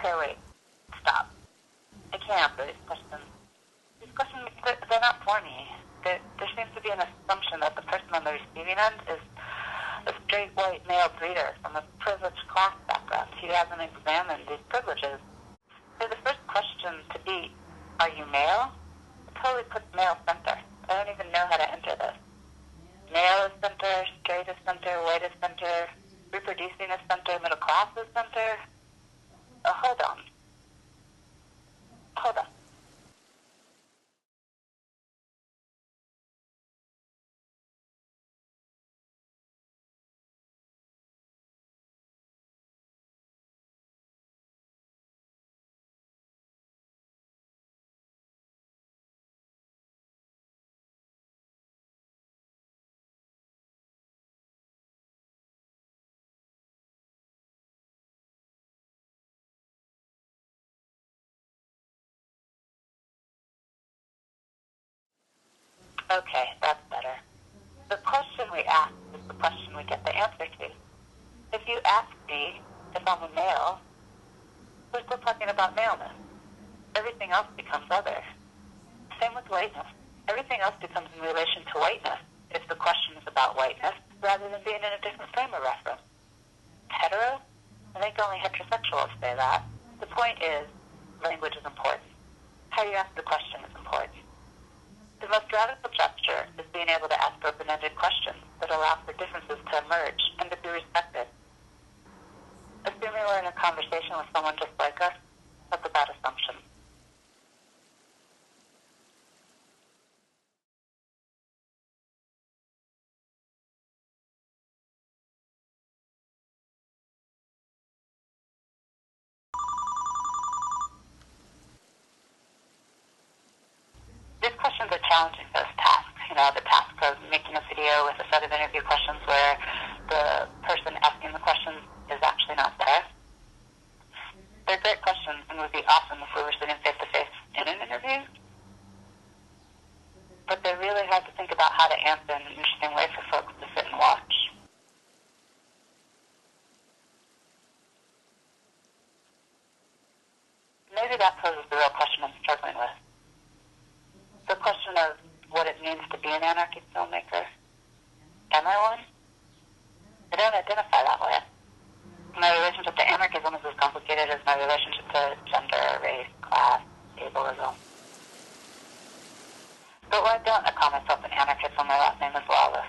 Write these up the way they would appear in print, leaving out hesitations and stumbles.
okay, wait, stop. I can't answer these questions. These questions, they're not for me. There seems to be an assumption that the person on the receiving end is a straight white male breeder from a privileged class background who hasn't examined these privileges. So the first question to be, are you male? It totally puts male center. I don't even know how to enter this. Male is center, straight is center, white is center, reproducing is center, middle class is center. Hold on. Okay, that's better. The question we ask is the question we get the answer to. If you ask me if I'm a male, we're still talking about maleness. Everything else becomes other. Same with whiteness. Everything else becomes in relation to whiteness if the question is about whiteness, rather than being in a different frame of reference. Hetero? I think only heterosexuals say that. The point is, language is important. How you ask the question is important. The most radical gesture is being able to ask open-ended questions that allow for differences to emerge and to be respected. Assuming we're in a conversation with someone just like us, that's a bad assumption. These questions are challenging those tasks. The task of making a video with a set of interview questions where the person asking the questions is actually not there. They're great questions and would be awesome if we were sitting face-to-face in an interview. But they're really hard to think about how to answer in an interesting way for folks to sit and watch. Maybe that poses the real question I'm struggling with. The question of what it means to be an anarchist filmmaker. Am I one? I don't identify that way. My relationship to anarchism is as complicated as my relationship to gender, race, class, ableism. But why don't I call myself an anarchist when my last name is Lawless?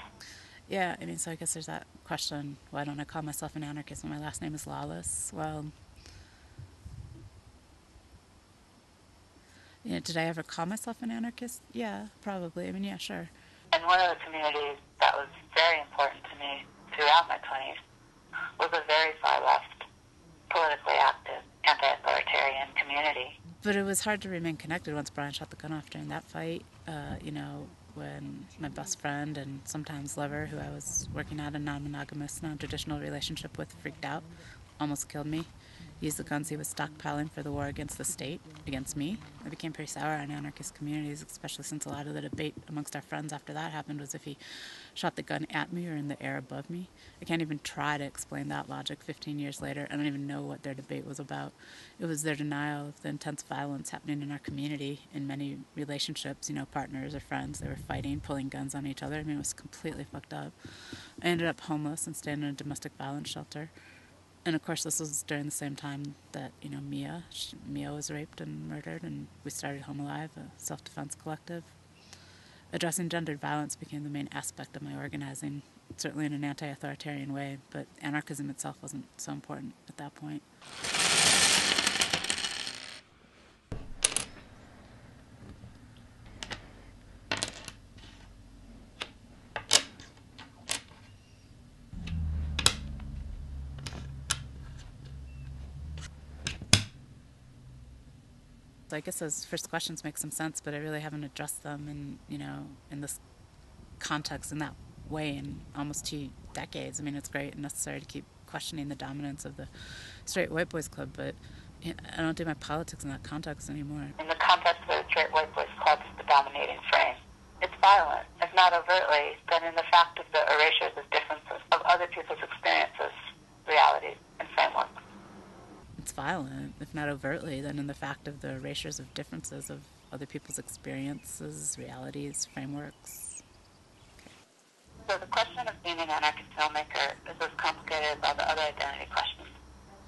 Yeah, so I guess there's that question, why don't I call myself an anarchist when my last name is Lawless? Well, did I ever call myself an anarchist? Yeah, probably. Yeah, sure. And one of the communities that was very important to me throughout my 20s was a very far left, politically active, anti-authoritarian community. But it was hard to remain connected once Brian shot the gun off during that fight. When my best friend and sometimes lover, who I was working at a non-monogamous, non-traditional relationship with, freaked out, almost killed me. Used the guns he was stockpiling for the war against the state, against me. I became pretty sour on anarchist communities, especially since a lot of the debate amongst our friends after that happened was if he shot the gun at me or in the air above me. I can't even try to explain that logic 15 years later. I don't even know what their debate was about. It was their denial of the intense violence happening in our community in many relationships, partners or friends. They were fighting, pulling guns on each other. It was completely fucked up. I ended up homeless and staying in a domestic violence shelter. And of course, this was during the same time that, Mia was raped and murdered, and we started Home Alive, a self-defense collective. Addressing gendered violence became the main aspect of my organizing, certainly in an anti-authoritarian way, but anarchism itself wasn't so important at that point. So I guess those first questions make some sense, but I really haven't addressed them in this context in that way in almost 2 decades. It's great and necessary to keep questioning the dominance of the straight white boys club, but I don't do my politics in that context anymore. In the context where the straight white boys club is the dominating frame, it's violent, if not overtly, then in the fact of the erasures of differences of other people's experiences, realities, and frameworks. it's violent, if not overtly, then in the fact of the erasures of differences of other people's experiences, realities, frameworks. So the question of being an anarchist filmmaker is as complicated as all the other identity questions.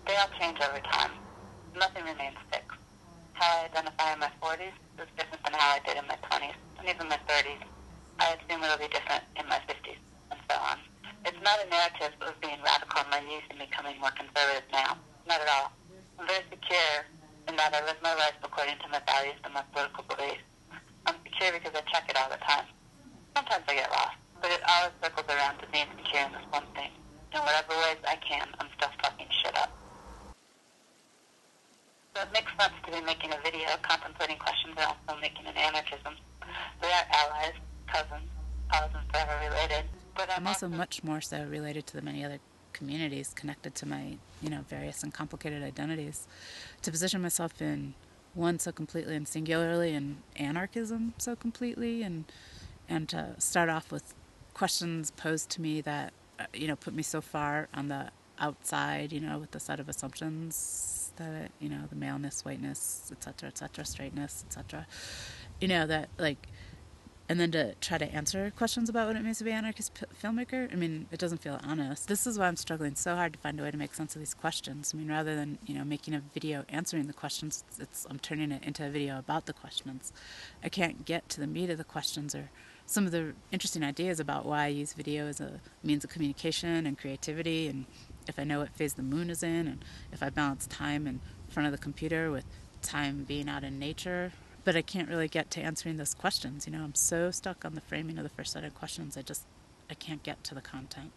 They all change over time. Nothing remains fixed. How I identify in my 40s is different than how I did in my 20s, and even my 30s. I assume it'll be different in my 50s, and so on. It's not a narrative of being radical in my youth and becoming more conservative now. Not at all. I'm very secure in that I live my life according to my values and my political beliefs. I'm secure because I check it all the time. Sometimes I get lost, but it always circles around to being secure in this one thing. In whatever ways I can, I'm still fucking shit up. So it makes sense to be making a video contemplating questions around filmmaking and anarchism. They are allies, cousins, cause and forever related. But I'm also much more so related to the many other communities connected to my, various and complicated identities. To position myself in one so completely and singularly, and anarchism so completely, and to start off with questions posed to me that, put me so far on the outside, with the set of assumptions that, the maleness, whiteness, etc., straightness, etc., that, and then to try to answer questions about what it means to be an anarchist filmmaker, it doesn't feel honest. This is why I'm struggling so hard to find a way to make sense of these questions. Rather than, making a video answering the questions, I'm turning it into a video about the questions. I can't get to the meat of the questions or some of the interesting ideas about why I use video as a means of communication and creativity, and if I know what phase the moon is in, and if I balance time in front of the computer with time being out in nature. But I can't really get to answering those questions. I'm so stuck on the framing of the first set of questions, I can't get to the content.